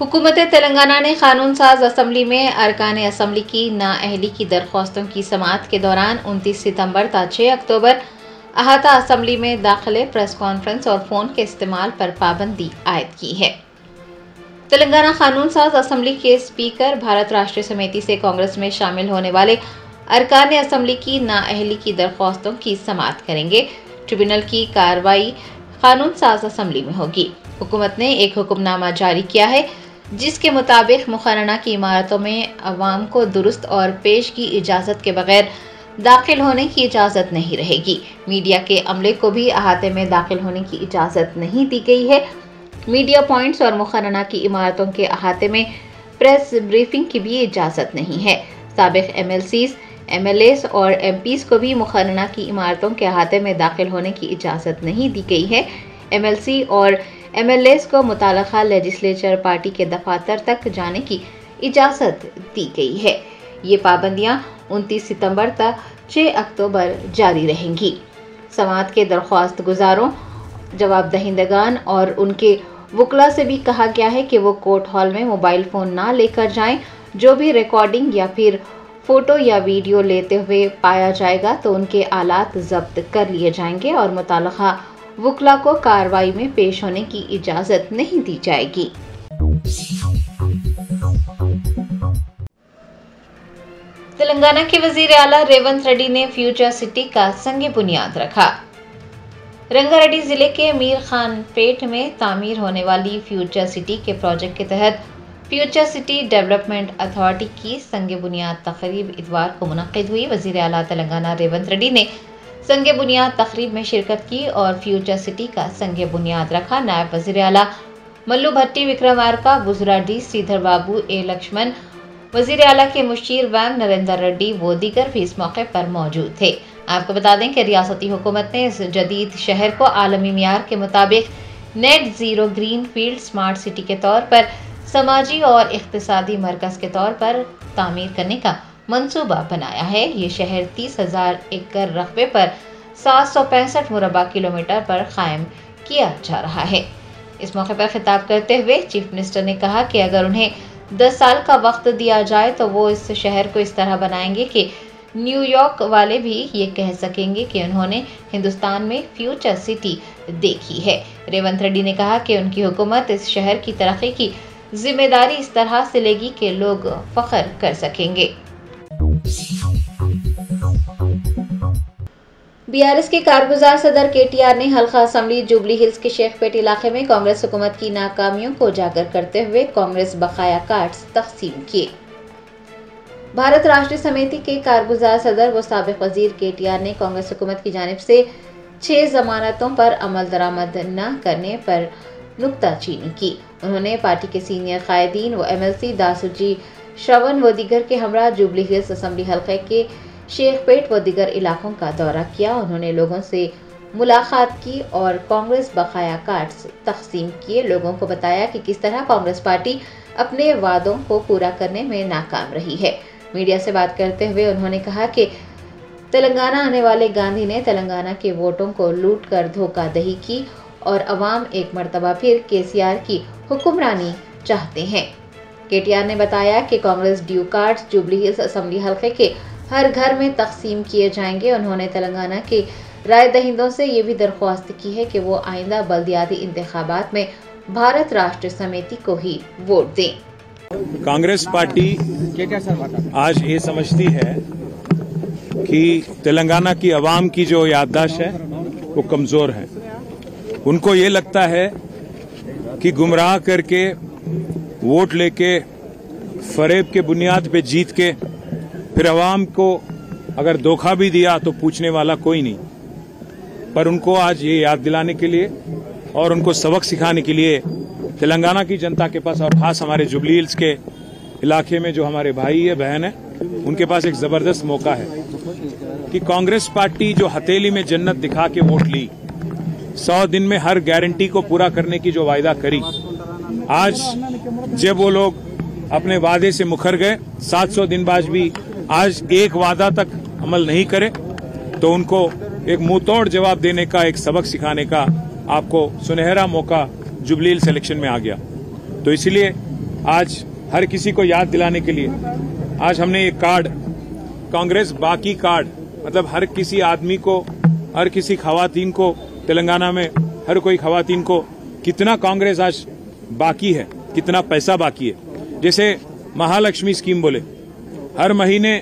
हुकूमत तेलंगाना ने कानून साज असम्बली में अरकान असम्बली की नाअहली की दरख्वास्तों की समाअत के दौरान 29 सितंबर ता 6 अक्टूबर अहाता असम्बली में दाखिले, प्रेस कॉन्फ्रेंस और फोन के इस्तेमाल पर पाबंदी आयद की है। तेलंगाना कानून साज असम्बली के स्पीकर भारत राष्ट्रीय समिति से कांग्रेस में शामिल होने वाले अरकान असम्बली की नाअहली की दरख्वास्तों की समाअत करेंगे। ट्रिब्यूनल की कार्रवाई कानून साज असम्बली में होगी। हुकूमत ने एक हुक्मनामा जारी किया है जिसके मुताबिक मुकर्रना की इमारतों में अवाम को दुरुस्त और पेश की इजाज़त के बगैर दाखिल होने की इजाज़त नहीं रहेगी। मीडिया के अमले को भी अहाते में दाखिल होने की इजाज़त नहीं दी गई है। मीडिया पॉइंट्स और मुकर्रना की इमारतों के अहाते में प्रेस ब्रीफिंग की भी इजाज़त नहीं है। साबिक MLCs, MLAs और MPs को भी मुकर्रना की इमारतों के अहाते में दाखिल होने की इजाज़त नहीं दी गई है। MLC और MLAs को मुताल्लिका लेजिस्लेचर पार्टी के दफातर तक जाने की इजाज़त दी गई है। ये पाबंदियां 29 सितंबर तक 6 अक्टूबर जारी रहेंगी। समाअत के दरख्वास्त गुजारों, जवाब दहिंदगान और उनके वकला से भी कहा गया है कि वो कोर्ट हॉल में मोबाइल फ़ोन ना लेकर जाएं। जो भी रिकॉर्डिंग या फिर फ़ोटो या वीडियो लेते हुए पाया जाएगा तो उनके आलात जब्त कर लिए जाएंगे और मुताल्लिका वकला को कार्रवाई में पेश होने की इजाज़त नहीं दी जाएगी। तेलंगाना के वजीर आला रेवंत रेड्डी ने फ्यूचर सिटी का संग बुनियाद रखा। रंगारेड्डी जिले के मीर खान पेट में तामीर होने वाली फ्यूचर सिटी के प्रोजेक्ट के तहत फ्यूचर सिटी डेवलपमेंट अथॉरिटी की संग बुनियाद तकरीब इतवार को मुनक्किद हुई। वजीर आला तेलंगाना रेवंत रेड्डी ने संग बुनियाद तकरीब में शिरकत की और फ्यूचर सिटी का संग बुनियाद रखा। नायब वजीर आला मल्लू भट्टी, विक्रमार्का, बुजरा डी, श्रीधर बाबू, ए लक्ष्मण, वजीर आला के मुशीर वैम नरेंद्र रेड्डी वो दीगर भी इस मौके पर मौजूद थे। आपको बता दें कि रियासती हुकूमत ने इस जदीद शहर को आलमी मियार के मुताबिक net zero green field smart city के तौर पर समाजी और इख्तिसादी मरकज़ के तौर पर तामीर करने का मंसूबा बनाया है। ये शहर 30,000 एकड़ रकबे पर 765 मुरबा किलोमीटर पर कायम किया जा रहा है। इस मौके पर खिताब करते हुए चीफ मिनिस्टर ने कहा कि अगर उन्हें 10 साल का वक्त दिया जाए तो वो इस शहर को इस तरह बनाएंगे कि न्यूयॉर्क वाले भी ये कह सकेंगे कि उन्होंने हिंदुस्तान में फ्यूचर सिटी देखी है। रेवंत रेड्डी ने कहा कि उनकी हुकूमत इस शहर की तरक्की की जिम्मेदारी इस तरह से लेगी कि लोग फख्र कर सकेंगे। BRS के कारगुजार सदर KTR ने हल्का असम्बली जुबली हिल्स के शेखपेट इलाके में कांग्रेस हुकूमत की नाकामियों को उजागर करते हुए कांग्रेस बकाया कार्ड्स तकसीम किए। भारत राष्ट्रीय समिति के कारगुजार सदर व साबिक वजीर KTR ने कांग्रेस हुकूमत की जानिब से 6 जमानतों पर अमल दरामद न करने पर नुक्ताचीनी की। उन्होंने पार्टी के सीनियर कायदीन व MLC दासुजी श्रवण व दीगर के हमरा जुबली हिल्स असम्बली हल्के के शेखपेट व दीगर इलाकों का दौरा किया। उन्होंने लोगों से मुलाकात की और कांग्रेस बकाया कार्ड्स तकसीम किए। लोगों को बताया कि किस तरह कांग्रेस पार्टी अपने वादों को पूरा करने में नाकाम रही है। मीडिया से बात करते हुए उन्होंने कहा कि तेलंगाना आने वाले गांधी ने तेलंगाना के वोटों को लूट कर धोखाधड़ी की और अवाम एक मरतबा फिर KCR की हुक्मरानी चाहते हैं। KTR ने बताया कि Congress due cards jubilee hills assembly हल्के के हर घर में तकसीम किए जाएंगे। उन्होंने तेलंगाना के राय दहिंदों से ये भी दरख्वास्त की है कि वो आइंदा बल्दियाती इंतखाबात में भारत राष्ट्रीय समिति को ही वोट दें। कांग्रेस पार्टी आज ये समझती है कि तेलंगाना की आवाम की जो याददाश्त है वो कमजोर है। उनको ये लगता है कि गुमराह करके वोट लेके फरेब के बुनियाद पे जीत के फिर अवाम को अगर धोखा भी दिया तो पूछने वाला कोई नहीं। पर उनको आज ये याद दिलाने के लिए और उनको सबक सिखाने के लिए तेलंगाना की जनता के पास और खास हमारे जुबली हिल्स के इलाके में जो हमारे भाई है बहन है उनके पास एक जबरदस्त मौका है कि कांग्रेस पार्टी जो हथेली में जन्नत दिखा के वोट ली, 100 दिन में हर गारंटी को पूरा करने की जो वायदा करी, आज जब वो लोग अपने वादे से मुकर गए, 700 दिन बाद भी आज एक वादा तक अमल नहीं करे तो उनको एक मुंहतोड़ जवाब देने का, एक सबक सिखाने का आपको सुनहरा मौका जुबली हिल्स इलेक्शन में आ गया। तो इसलिए आज हर किसी को याद दिलाने के लिए आज हमने एक कार्ड, कांग्रेस बाकी कार्ड, मतलब हर किसी आदमी को, हर किसी खवातीन को, तेलंगाना में हर कोई खवातीन को कितना कांग्रेस आज बाकी है, कितना पैसा बाकी है। जैसे महालक्ष्मी स्कीम बोले, हर महीने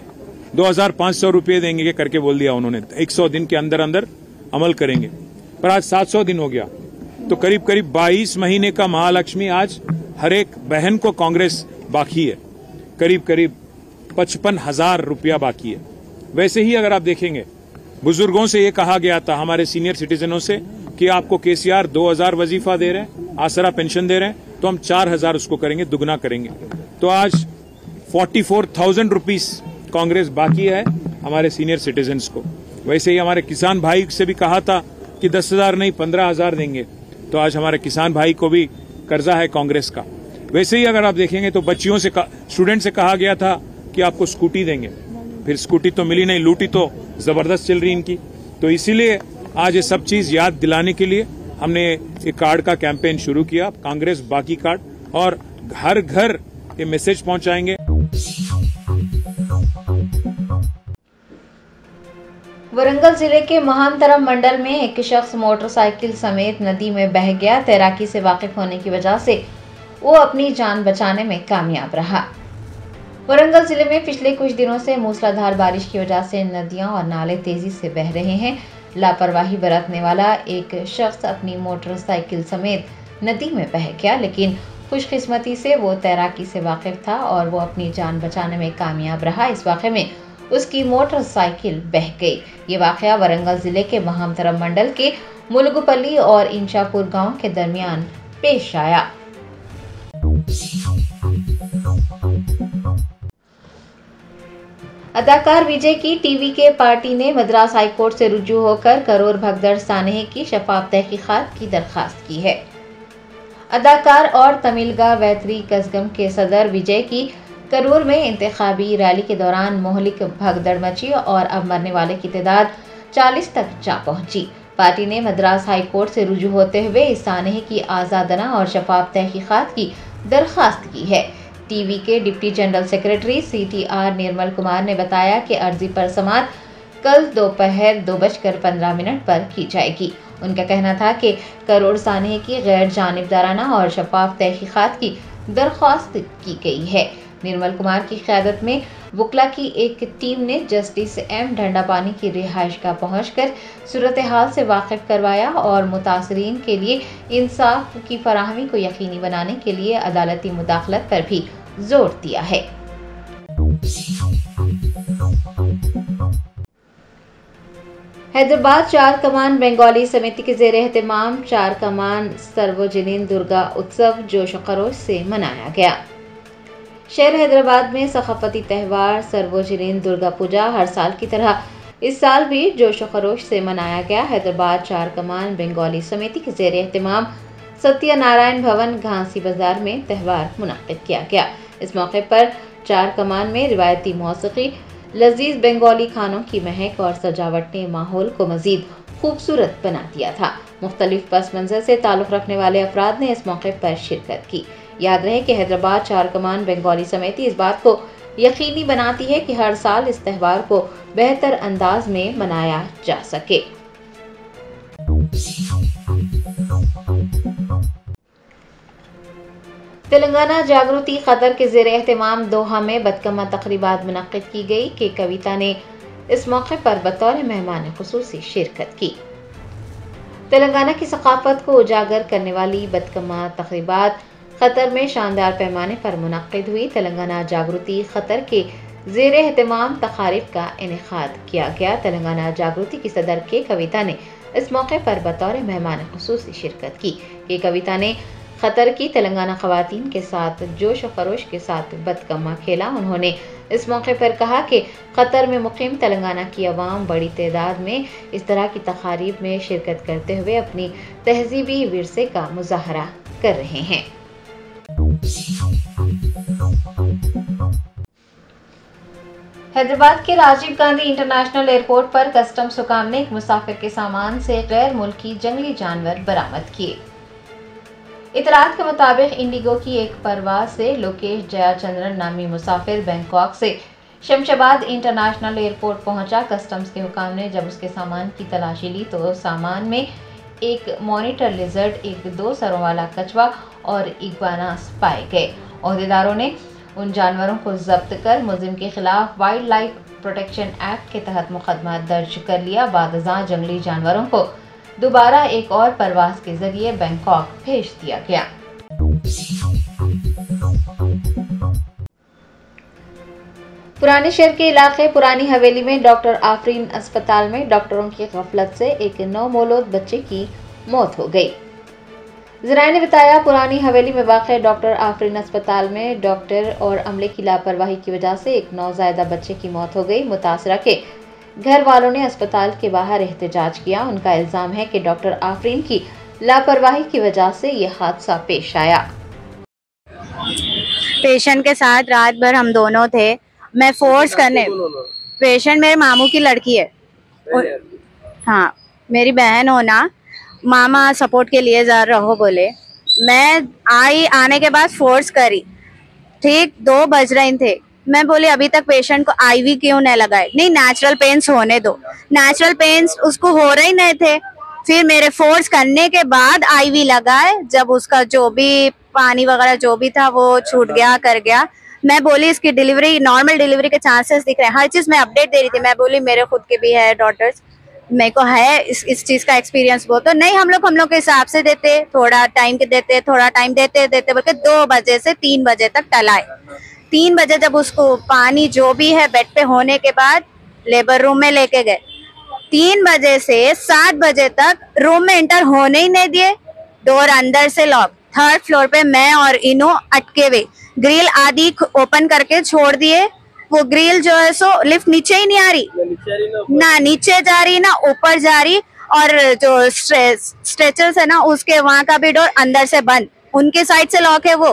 2500 रुपये देंगे करके बोल दिया उन्होंने, 100 दिन के अंदर अंदर अमल करेंगे, पर आज 700 दिन हो गया, तो करीब करीब 22 महीने का महालक्ष्मी आज हर एक बहन को कांग्रेस बाकी है, करीब करीब 55,000 रुपया बाकी है। वैसे ही अगर आप देखेंगे, बुजुर्गों से ये कहा गया था, हमारे सीनियर सिटीजनों से, कि आपको केसीआर 2000 वजीफा दे रहे हैं, आसरा पेंशन दे रहे हैं, तो हम 4000 उसको करेंगे, दुगना करेंगे। तो आज 44,000 रुपीज कांग्रेस बाकी है हमारे सीनियर सिटीजन्स को। वैसे ही हमारे किसान भाई से भी कहा था कि 10,000 नहीं 15,000 देंगे, तो आज हमारे किसान भाई को भी कर्जा है कांग्रेस का। वैसे ही अगर आप देखेंगे तो बच्चियों से, स्टूडेंट से कहा गया था कि आपको स्कूटी देंगे, फिर स्कूटी तो मिली नहीं, लूटी तो जबरदस्त चल रही इनकी। तो इसीलिए आज ये सब चीज याद दिलाने के लिए हमने एक कार्ड का कैंपेन शुरू किया, कांग्रेस बाकी कार्ड, और हर घर ये मैसेज पहुंचाएंगे। वरंगल जिले के महांतरम मंडल में एक शख्स मोटरसाइकिल समेत नदी में बह गया। तैराकी से वाकिफ होने की वजह से वो अपनी जान बचाने में कामयाब रहा। वरंगल जिले में पिछले कुछ दिनों से मूसलाधार बारिश की वजह से नदियां और नाले तेजी से बह रहे हैं। लापरवाही बरतने वाला एक शख्स अपनी मोटरसाइकिल समेत नदी में बह गया, लेकिन खुशकिस्मती से वो तैराकी से वाकिफ था और वो अपनी जान बचाने में कामयाब रहा। इस वाक़े में उसकी मोटरसाइकिल बह गई। ये वाक़या वरंगल जिले के महांतरम मंडल के मुलगुपल्ली और इंशापुर गांव के दरमियान पेश आया। अदाकार विजय की टीवी के पार्टी ने मद्रास हाईकोर्ट से रुजू होकर करोर भगदड़ सानेह की शफाफ तहकीकात की दरखास्त की है। अदाकार और तमिलगा वैतरी कसगम के सदर विजय की करूर में इंतखाबी रैली के दौरान मोहलिक भगदड़ मची और अब मरने वाले की तादाद 40 तक जा पहुंची। पार्टी ने मद्रास हाई कोर्ट से रुजू होते हुए इस सानेह की आज़ादना और शफाफ तहकीकात की दरखास्त की है। टीवी के deputy general secretary CTR Nirmal Kumar ने बताया कि अर्जी पर समाअत कल दोपहर 2:15 पर की जाएगी। उनका कहना था कि करोड़ सानेह की गैर जानिबदाराना और शफाफ तहकीकात की दरख्वास्त की गई है। निर्मल कुमार की क़यादत में वकला की एक टीम ने जस्टिस M ढंडापानी की रिहाइशगाह पहुंचकर सूरत हाल से वाकिफ करवाया और मुतासरीन के लिए इंसाफ की फराहमी को यकीनी बनाने के लिए अदालती मुदाखलत पर भी जोर दिया है। हैदराबाद चार कमान बंगाली समिति के ज़ेर एहतमाम चार कमान सर्वजनीन दुर्गा उत्सव जोश खरोश से मनाया गया। शहर हैदराबाद में सकाफती त्यौहार सर्वजनीन दुर्गा पूजा हर साल की तरह इस साल भी जोश खरोश से मनाया गया। हैदराबाद चार कमान बंगाली समिति के ज़ेर एहतमाम सत्यनारायण भवन घांसी बाजार में त्यौहार मुनाकिद किया गया। इस मौके पर चार कमान में रिवायती मौसीकी, लजीज बंगाली खानों की महक और सजावट ने माहौल को मजीद खूबसूरत बना दिया था। मुख्तलिफ पस मंजर से ताल्लुक़ रखने वाले अफराद ने इस मौके पर शिरकत की। याद रहे कि हैदराबाद चार कमान बंगाली समिति इस बात को यकीनी बनाती है कि हर साल इस त्यौहार को बेहतर अंदाज में मनाया जा सके। तेलंगाना जागृति कतर के ज़ेर एहतमाम दोहा में बदकमा तकरीबात मुनक्किद की गई कि कविता ने इस मौके पर बतौर मेहमान खुसूसी शिरकत की। तेलंगाना की सकाफत को उजागर करने वाली बदकमा तकरीबात कतर में शानदार पैमाने पर मुनक्किद हुई। तेलंगाना जागृति कतर के ज़ेर एहतमाम तकारीफ का इनेकाद किया गया। तेलंगाना जागृति की सदर के कविता ने इस मौके पर बतौर मेहमान खुसूसी शिरकत की। ये कविता ने कतर की तेलंगाना खवातीन के साथ जोश व खरोश के साथ बदकमा खेला। उन्होंने इस मौके पर कहा कि कतर में मुकीम तेलंगाना की अवाम बड़ी तादाद में इस तरह की तकारीब में शिरकत करते हुए अपनी तहजीबी विरसे का मुजाहरा कर रहे हैं। हैदराबाद के राजीव गांधी इंटरनेशनल एयरपोर्ट पर कस्टम्स हुकाम ने एक मुसाफिर के सामान से गैर मुल्की जंगली जानवर बरामद किए। इतलात के मुताबिक इंडिगो की एक परवाज से लोकेश जयाचंद्रन नामी मुसाफिर बैंकॉक से शमशाबाद इंटरनेशनल एयरपोर्ट पहुंचा। कस्टम्स के हुकाम ने जब उसके सामान की तलाशी ली तो सामान में एक मॉनिटर लिजर्ड, एक 2 सरों वाला कछुआ और इग्वानास पाए गए। ओहदेदारों ने उन जानवरों को जब्त कर मुलजिम के खिलाफ वाइल्ड लाइफ प्रोटेक्शन एक्ट के तहत मुकदमा दर्ज कर लिया। बादशाह जंगली जानवरों को दोबारा एक और परवाज के जरिए बैंकॉक भेज दिया गया। पुराने शहर के इलाके पुरानी हवेली में डॉक्टर आफरीन अस्पताल में डॉक्टरों की गफलत से एक नवमौलूद बच्चे की मौत हो गई। ज़राए ने बताया, पुरानी हवेली में वाक़ डॉक्टर आफरीन अस्पताल में डॉक्टर और अमले की लापरवाही की वजह से एक नौज़ायदा बच्चे की मौत हो गई। मुतासरा के घर वालों ने अस्पताल के बाहर एहतजाज किया। उनका इल्ज़ाम है कि डॉक्टर आफरीन की लापरवाही की वजह से ये हादसा पेश आया। पेशेंट के साथ रात भर हम दोनों थे। मैं फोर्स करने, पेशेंट मेरे मामू की लड़की है। हाँ, मेरी बहन हो ना, मामा सपोर्ट के लिए जा रहो बोले। मैं आने के बाद फोर्स करी, ठीक 2 बज रहे थे। मैं बोली अभी तक पेशेंट को आईवी क्यों नहीं लगाए? नहीं, नेचुरल पेन्स होने दो। नेचुरल पेन्स उसको हो रहे ही नहीं थे। फिर मेरे फोर्स करने के बाद आईवी लगाए। जब उसका जो भी पानी वगैरह जो भी था वो छूट गया, कर गया। मैं बोली इसकी डिलीवरी, नॉर्मल डिलीवरी के चांसेस दिख रहे हैं। हर चीज मैं अपडेट दे रही थी। मैं बोली मेरे खुद के भी है डॉटर्स, मेरे को है इस चीज का एक्सपीरियंस। वो तो नहीं, हम लोग के हिसाब से देते, थोड़ा टाइम के देते, थोड़ा टाइम देते बल्कि 2 बजे से 3 बजे तक टलाए। 3 बजे जब उसको पानी जो भी है बेड पे होने के बाद लेबर रूम में लेके गए। 3 बजे से 7 बजे तक रूम में एंटर होने ही नहीं दिए। डोर अंदर से लॉक। 3rd फ्लोर पे मैं और इनो अटके हुए, ग्रिल आदि ओपन करके छोड़ दिए। वो ग्रिल जो है सो लिफ्ट नीचे ही नहीं आ रही, ना नीचे जा रही ना ऊपर जा रही। और जो स्ट्रेचर्स है ना उसके वहां का भी डोर अंदर से बंद, उनके साइड से लॉक है वो,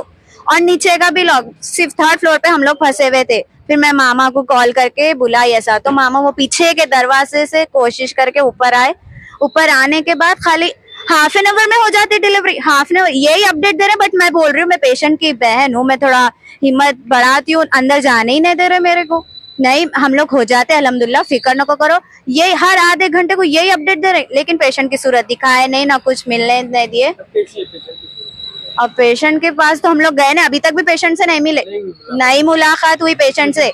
और नीचे का भी लॉक। सिर्फ 3rd फ्लोर पे हम लोग फंसे हुए थे। फिर मैं मामा को कॉल करके बुलाई ऐसा, तो मामा वो पीछे के दरवाजे से कोशिश करके ऊपर आए। ऊपर आने के बाद खाली ½ एन आवर में हो जाती डिलीवरी। ½ एन आवर यही अपडेट दे रहे। बट मैं बोल रही हूँ मैं पेशेंट की बहन हूँ, मैं थोड़ा हिम्मत बढ़ाती हूँ, अंदर जाने ही नहीं दे रहे मेरे को। नहीं, हम लोग हो जाते अल्हम्दुलिल्लाह, फिक्र न करो। ये हर आधे घंटे को यही अपडेट दे रहे, लेकिन पेशेंट की सूरत दिखाए नहीं, ना कुछ मिलने नहीं दिए। अब पेशेंट के पास तो हम लोग गए ना, अभी तक भी पेशेंट से नहीं मिले, नहीं मुलाकात हुई पेशेंट से।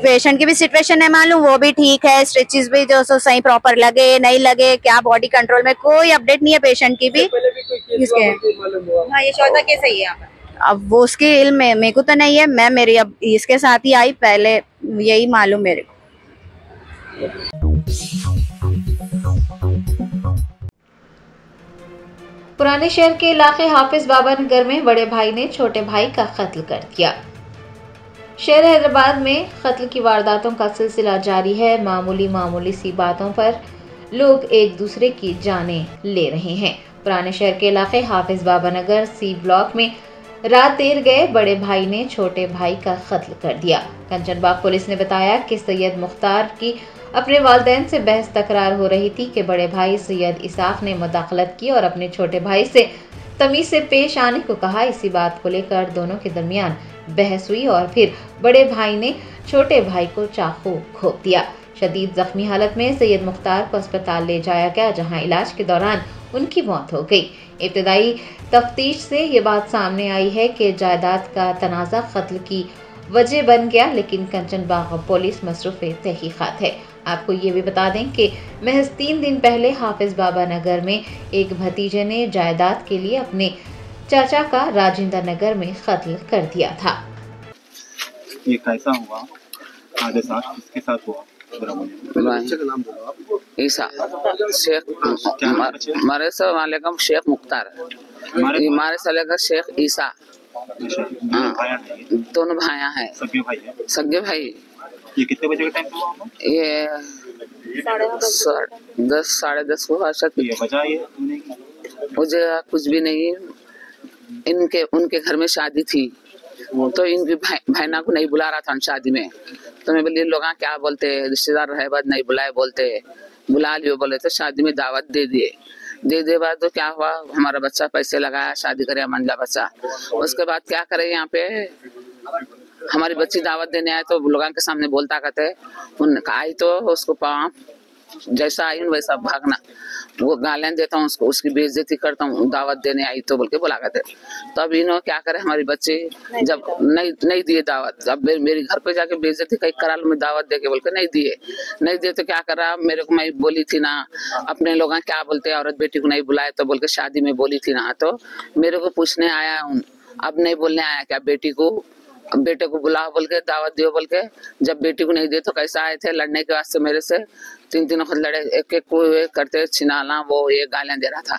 पेशेंट की भी सिचुएशन नहीं मालूम, वो भी ठीक है, स्टिचेस भी जो सो सही प्रॉपर लगे नहीं लगे, क्या बॉडी कंट्रोल में, कोई अपडेट नहीं है पेशेंट की भी। ये चौथा केस है ये। अब वो उसके इल्म में मेरे को तो नहीं है, मैं मेरी अब इसके साथ ही आई, पहले यही मालूम मेरे को। पुराने शहर के इलाके हाफिज बाबा नगर में बड़े भाई ने छोटे भाई का कत्ल कर दिया। शहर हैदराबाद में कत्ल की वारदातों का सिलसिला जारी है। मामूली सी बातों पर लोग एक दूसरे की जानें ले रहे हैं। पुराने शहर के इलाके हाफिज बाबा नगर C ब्लॉक में रात देर गए बड़े भाई ने छोटे भाई का कत्ल कर दिया। कंचनबाग पुलिस ने बताया कि सैयद मुख्तार की अपने वालिदैन से बहस तकरार हो रही थी कि बड़े भाई सैयद इसाक ने मुदाखलत की और अपने छोटे भाई से तमीज से पेश आने को कहा। इसी बात को लेकर दोनों के दरमियान बहस हुई और फिर बड़े भाई ने छोटे भाई को चाकू घोंप दिया। शदीद जख्मी हालत में सैयद मुख्तार को अस्पताल ले जाया गया, जहां इलाज के दौरान उनकी मौत हो गई। इब्तदाई तफ्तीश से ये बात सामने आई है कि जायदाद का तनाज़ा कत्ल की वजह बन गया, लेकिन कंचनबाग पुलिस मसरूफ़ तहकीकात है। आपको ये भी बता दें कि महज 3 दिन पहले हाफिज बाबा नगर में एक भतीजे ने जायदाद के लिए अपने चाचा का राजेंद्र नगर में कत्ल कर दिया था। ये कैसा हुआ हादसा, किसके साथ हुआ? ईसा शेख हमारे वालेकुम शेख मुख्तार, हमारे साले का शेख ईसा। दोनों भाइयां हैं, सगे भाई। ये कितने बजे का टाइम हुआ? ये 10 साढ़े 10 को ये वजह ये मुझे कुछ भी नहीं। उनके घर में शादी थी, तो इनकी भाईना को नहीं बुला रहा था शादी में। तो मैं बोली लोग क्या बोलते, रिश्तेदार रहे बाद नहीं बुलाए बोलते, बुला लियो बोले तो शादी में दावत दे दिए। दे बाद तो क्या हुआ, हमारा बच्चा पैसे लगाया, शादी करे मंडला बच्चा, उसके बाद क्या करे, यहाँ पे हमारी बच्ची दावत देने आए तो लोगों के सामने बोलता कहते, आई तो उसको जैसा आई वैसा भागना, वो गालियां देता हूँ उसको, उसकी बेइज्जती करता हूँ, दावत देने आई तो बोल के बुला करते। तब इन्होंने क्या करे, हमारी बच्ची जब नहीं दिए दावत, अब मेरे घर पे जाके बेइज्जती कहीं करा लो, मैं दावत दे के बोल के नहीं दिए तो क्या करा, मेरे को मैं बोली थी ना, अपने लोग क्या बोलते औरत बेटी को नहीं बुलाए तो बोल के शादी में बोली थी ना, तो मेरे को पूछने आया हूँ, अब नहीं बोलने आया क्या बेटे को बुलाओ बोल के, दावत दियो बोल के। जब बेटी को नहीं दिए तो कैसा आए थे लड़ने के वास्ते, मेरे से तीन वक्त लड़े, एक को करते छिनाना, वो ये गालियां दे रहा था,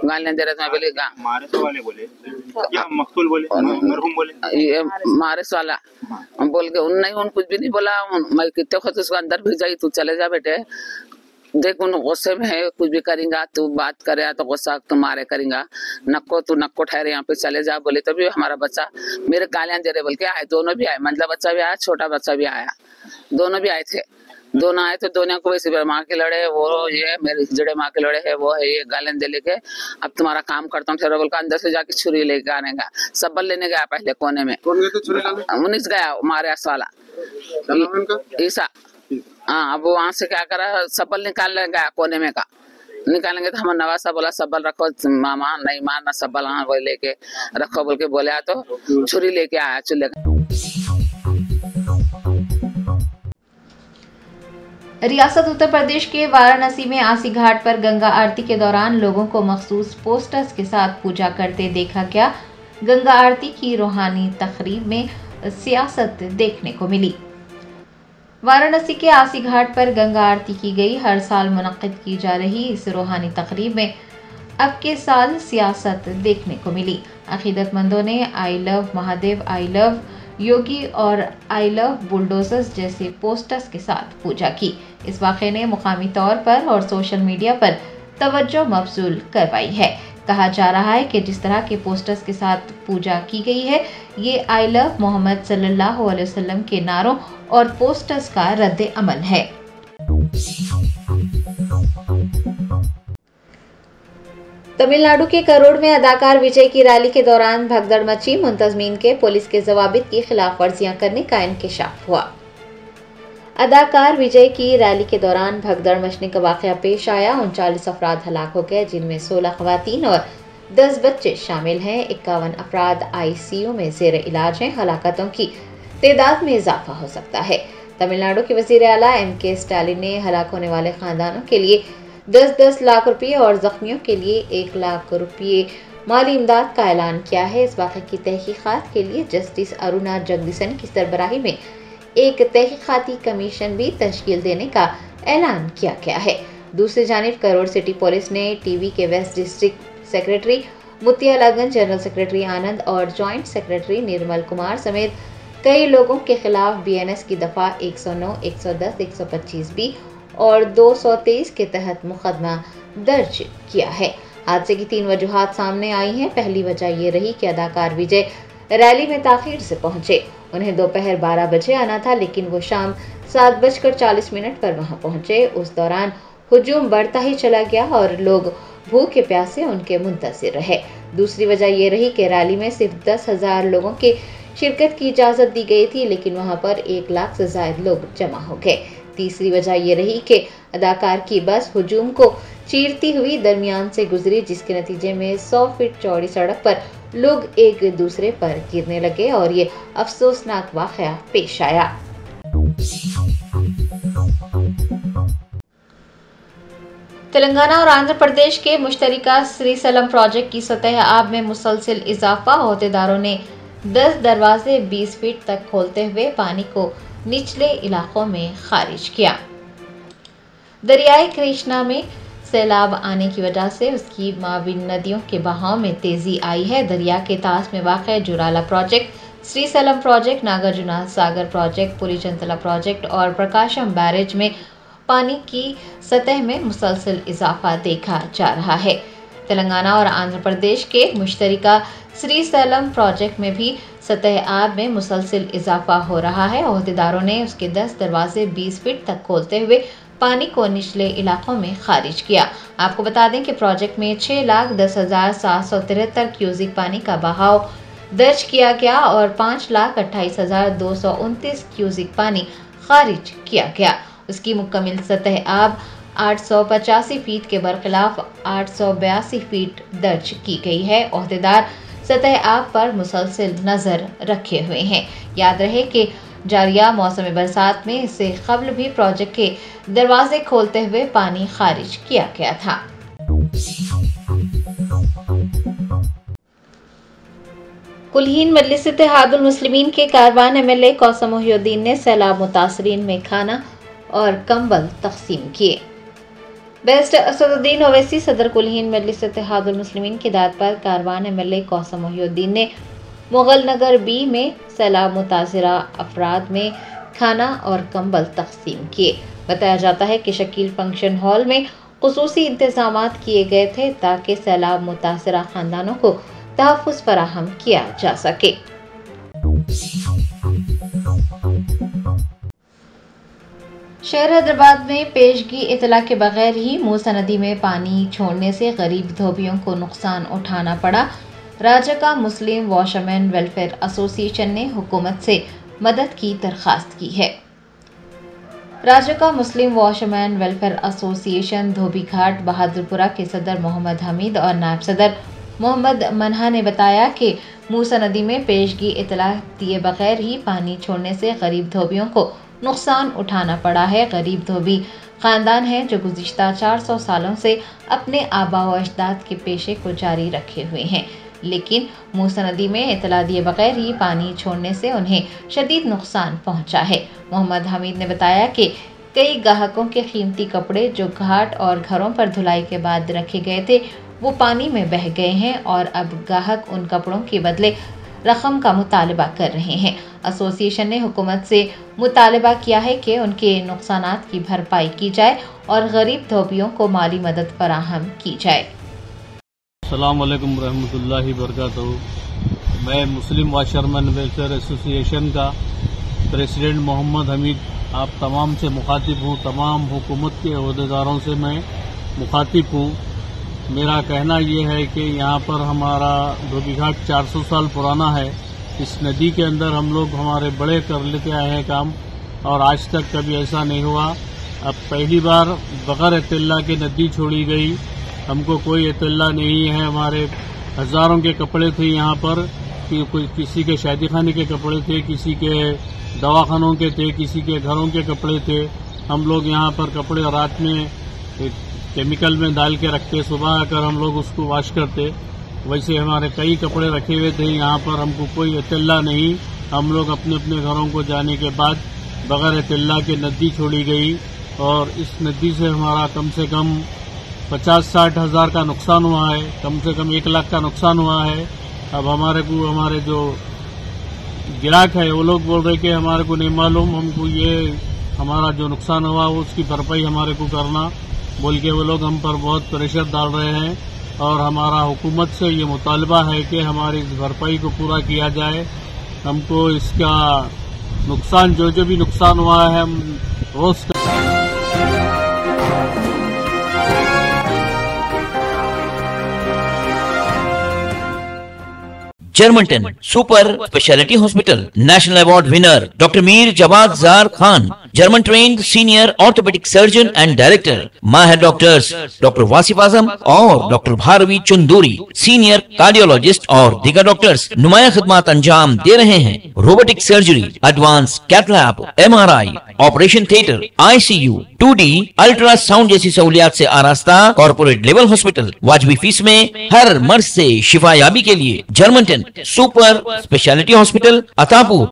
मैं बोली मारे तो वाले बोले या मकतूल बोले, मरहूम बोले, ये मारिस वाला बोल के उन कुछ भी नहीं बोला। मैं कितने वक्त उसको अंदर भी जाई, तू चले जा बेटे, देख उन गुस्से में है, कुछ भी करेंगा तू बात करे तो गुस्सा तुम्हारे करेंगा, तू नक्को ठहरे, यहाँ पे चले जा बोले। तभी हमारा बच्चा मेरे गालियां दे रहे बोल के आए, दोनों भी आए, मतलब बच्चा भी आया, छोटा बच्चा भी आया, दोनों भी आए थे। दोनों आए तो दोनों को वैसे माँ के लड़े, वो ये मेरे जड़े माँ के लड़े है, वो है ये गालियां दे लेके, अब तुम्हारा काम करता हूँ ठहरो बोल के अंदर से जाके छुरी लेके आने का, सब्बल लेने गया पहले कोने में, उन्नीस गया मारे वाला ईसा। हाँ, अब वहाँ से क्या करा, सब्बल निकालने गया कोने में का, निकालेंगे तो हमारा नवासा बोला सब्बल रखो मामा, नहीं मारना सब्बल, हाँ वो लेके रखो बोल के बोले, तो छुरी लेके आया चूल्हे का। रियासत उत्तर प्रदेश के वाराणसी में आसी घाट पर गंगा आरती के दौरान लोगों को मखसूस पोस्टर्स के साथ पूजा करते देखा गया। गंगा आरती की रूहानी तकरीब में सियासत देखने को मिली। वाराणसी के आसी घाट पर गंगा आरती की गई। हर साल मुनक्किद की जा रही इस रूहानी तकरीब में अब के साल सियासत देखने को मिली। अकीदतमंदों ने I love Mahadev, I love Yogi और आई लव बुलडोजर्स जैसे पोस्टर्स के साथ पूजा की। इस वाक़े ने मुकामी तौर पर और सोशल मीडिया पर तवज्जो मबजूल करवाई है। कहा जा रहा है कि जिस तरह के पोस्टर्स के साथ पूजा की गई है, ये आई लव मोहम्मद सल्लल्लाहु अलैहि वसल्लम के नारों और पोस्टर्स का रद्द अमल है। तमिलनाडु के करोड़ में अदाकार विजय की रैली के दौरान भगदड़ मची। मुंतजमीन के पुलिस के ज़वाबित की खिलाफ वर्जियां करने का इंकिशाफ हुआ। अदाकार विजय की रैली के दौरान भगदड़ मचने का वाक़या पेश आया। 39 अफराद हलाक हो गए, जिनमें 16 ख़वातीन और 10 बच्चे शामिल हैं। 51 अफराद ICU में ज़ेर इलाज हैं। हलाकतों की तादाद में इजाफा हो सकता है। तमिलनाडु के वज़ीर आला MK स्टालिन ने हलाक होने वाले खानदानों के लिए 10-10 लाख रुपये और जख्मियों के लिए 1 लाख रुपये माली इमदाद का ऐलान किया है। इस वाक़े की तहकीकात के लिए जस्टिस अरुणा जगदीशन की सरबराही में एक तहकीकाती कमीशन भी तश्कील देने का ऐलान किया गया है। दूसरी जानिब करोड़ सिटी पुलिस ने टीवी के west district secretary Mathiyalagan, general secretary Anand और जॉइंट सेक्रेटरी निर्मल कुमार समेत कई लोगों के खिलाफ BNS की दफ़ा 109, 110, 125B और 223 के तहत मुकदमा दर्ज किया है। हादसे की 3 वजूहात सामने आई हैं। पहली वजह ये रही कि अदाकार विजय रैली में ताख़ीर से पहुंचे। उन्हें दोपहर 12 बजे आना था, लेकिन वो शाम 7:40 पर वहां पहुंचे। उस दौरान हुजूम बढ़ता ही चला गया और लोग भूखे प्यासे उनके मुंतज़िर रहे। दूसरी वजह ये रही कि रैली में सिर्फ 10,000 लोगों की शिरकत की इजाज़त दी गई थी, लेकिन वहां पर 1 लाख से ज़ायद लोग जमा हो गए। तीसरी वजह ये रही कि अदाकार की बस हुजूम को चीरती हुई दरमियान से गुजरी, जिसके नतीजे में 100 फीट चौड़ी सड़क पर लोग एक दूसरे पर गिरने लगे और ये अफसोसनाक वाक़या पेश आया। तेलंगाना और आंध्र प्रदेश के मुश्तरका श्रीशैलम प्रोजेक्ट की सतह आब में मुसलसल इजाफा। अहदेदारों ने 10 दरवाजे 20 फीट तक खोलते हुए पानी को निचले इलाकों में खारिज किया। दरियाई कृष्णा में सैलाब आने की वजह से उसकी माविन नदियों के बहाव में तेजी आई है। दरिया के तास में वाक़ जुराला प्रोजेक्ट, श्रीशैलम प्रोजेक्ट, नागार्जुना सागर प्रोजेक्ट, पुलिचंतला प्रोजेक्ट और प्रकाशम बैरेज में पानी की सतह में मुसलसल इजाफा देखा जा रहा है। तेलंगाना और आंध्र प्रदेश के मुश्तरका श्रीशैलम प्रोजेक्ट में भी सतह आब में मुसलसल इजाफा हो रहा है। अहदेदारों ने उसके 10 दरवाजे 20 फीट तक खोलते हुए पानी को निचले इलाकों में खारिज किया। आपको बता दें कि प्रोजेक्ट में 6,10,773 क्यूसिक पानी का बहाव दर्ज किया गया और 5,28,229 क्यूसिक पानी खारिज किया गया। उसकी मुकम्मल सतह आब 885 फीट के बरखिलाफ 882 फीट दर्ज की गई है। ओहदेदार सतह आब पर मुसलसल नजर रखे हुए हैं। याद रहे कि जारिया मौसम बरसात में इससे कबल भी प्रोजेक्ट के दरवाजे खोलते हुए पानी खारिज किया गया था। कुल्हीन मजलिस इत्तेहादुल मुस्लिमीन के कारवान एमएलए कौसम मोहिउद्दीन ने सैलाब मुतासरीन में खाना और कंबल तकसीम किए। बैरिस्टर असदुद्दीन ओवैसी सदर कुल्हीन मजलिस इत्तेहादुल मुस्लिमीन की हिदायत पर कारवान एमएलए कौसम मोहिउद्दीन ने मुगल नगर बी में सैलाब मुतासरा अफराद में खाना और कंबल तकसीम किए। बताया जाता है कि शकील फंक्शन हॉल में खुसूसी इंतजामात किए गए थे ताकि सैलाब मुतासरा खानदानों को तहफ़्फ़ुज़ फराहम किया जा सके। शहर हैदराबाद में पेशगी इतला के बगैर ही मूसा नदी में पानी छोड़ने से गरीब धोबियों को नुकसान उठाना पड़ा। राज्य का मुस्लिम वॉशरमैन वेलफेयर एसोसिएशन ने हुकूमत से मदद की दरख्वास्त की है। राज्य का मुस्लिम वॉशरमैन वेलफेयर एसोसिएशन धोबी घाट बहादुरपुरा के सदर मोहम्मद हमीद और नायब सदर मोहम्मद मनहा ने बताया कि मूसा नदी में पेशगी इतला दिए बगैर ही पानी छोड़ने से गरीब धोबियों को नुकसान उठाना पड़ा है। गरीब धोबी खानदान है जो गुज़िश्ता 400 सालों से अपने आबा व अजदाद के पेशे को जारी रखे हुए हैं, लेकिन मूसा नदी में इतला दिए बगैर ही पानी छोड़ने से उन्हें शदीद नुकसान पहुंचा है। मोहम्मद हमीद ने बताया कि कई ग्राहकों के कीमती कपड़े जो घाट और घरों पर धुलाई के बाद रखे गए थे वो पानी में बह गए हैं और अब ग्राहक उन कपड़ों के बदले रकम का मुतालबा कर रहे हैं। एसोसिएशन ने हुकूमत से मुतालबा किया है कि उनके नुकसानात की भरपाई की जाए और गरीब धोबियों को माली मदद फराहम की जाए। अस्सलाम वालेकुम रहमतुल्लाहि बरकातहू। मैं मुस्लिम वॉशरमैन वेलफेयर एसोसिएशन का प्रेसिडेंट मोहम्मद हमीद आप तमाम से मुखातिब हूँ। तमाम हुकूमत के अहदेदारों से मैं मुखातिब हूँ। मेरा कहना ये है कि यहाँ पर हमारा धोबी घाट 400 साल पुराना है। इस नदी के अंदर हम लोग हमारे बड़े कर लेते आए हैं काम और आज तक कभी ऐसा नहीं हुआ। अब पहली बार बगैर इत्तला के नदी छोड़ी गई। हमको कोई इत्तला नहीं है। हमारे हजारों के कपड़े थे यहाँ पर, कोई किसी के शादी खाने के कपड़े थे, किसी के दवाखानों के थे, किसी के घरों के कपड़े थे। हम लोग यहाँ पर कपड़े रात में केमिकल में डाल के रखते, सुबह आकर हम लोग उसको वॉश करते। वैसे हमारे कई कपड़े रखे हुए थे यहाँ पर, हमको कोई इत्तला नहीं। हम लोग अपने अपने घरों को जाने के बाद बगैर इत्तला के नदी छोड़ी गई और इस नदी से हमारा कम से कम 50-60 हज़ार का नुकसान हुआ है, कम से कम 1 लाख का नुकसान हुआ है। अब हमारे जो ग्राहक है वो लोग बोल रहे कि हमारे को नहीं मालूम, हमको ये हमारा जो नुकसान हुआ उसकी भरपाई हमारे को करना बोल के वो लोग हम पर बहुत प्रेशर डाल रहे हैं। और हमारा हुकूमत से ये मुतालबा है कि हमारी इस भरपाई को पूरा किया जाए। हमको इसका नुकसान जो भी नुकसान हुआ है हम Rose Germanten super speciality hospital national award winner doctor Mir Jawad Zar Khan, German trained senior orthopaedic surgeon and director, माहिर डॉक्टर्स डॉक्टर वासिफ आजम और doctor Bharavi Chanduri, senior cardiologist और दीगर डॉक्टर्स नुमाया खिदमत अंजाम दे रहे हैं। Robotic surgery, advance cath lab, MRI, operation theatre, ICU, 2D ultrasound जैसी सहूलियात से आरास्ता कॉर्पोरेट लेवल हॉस्पिटल। वाजबी फीस में हर मर्ज से शिफायाबी के लिए Germanton super speciality hospital, Attapur,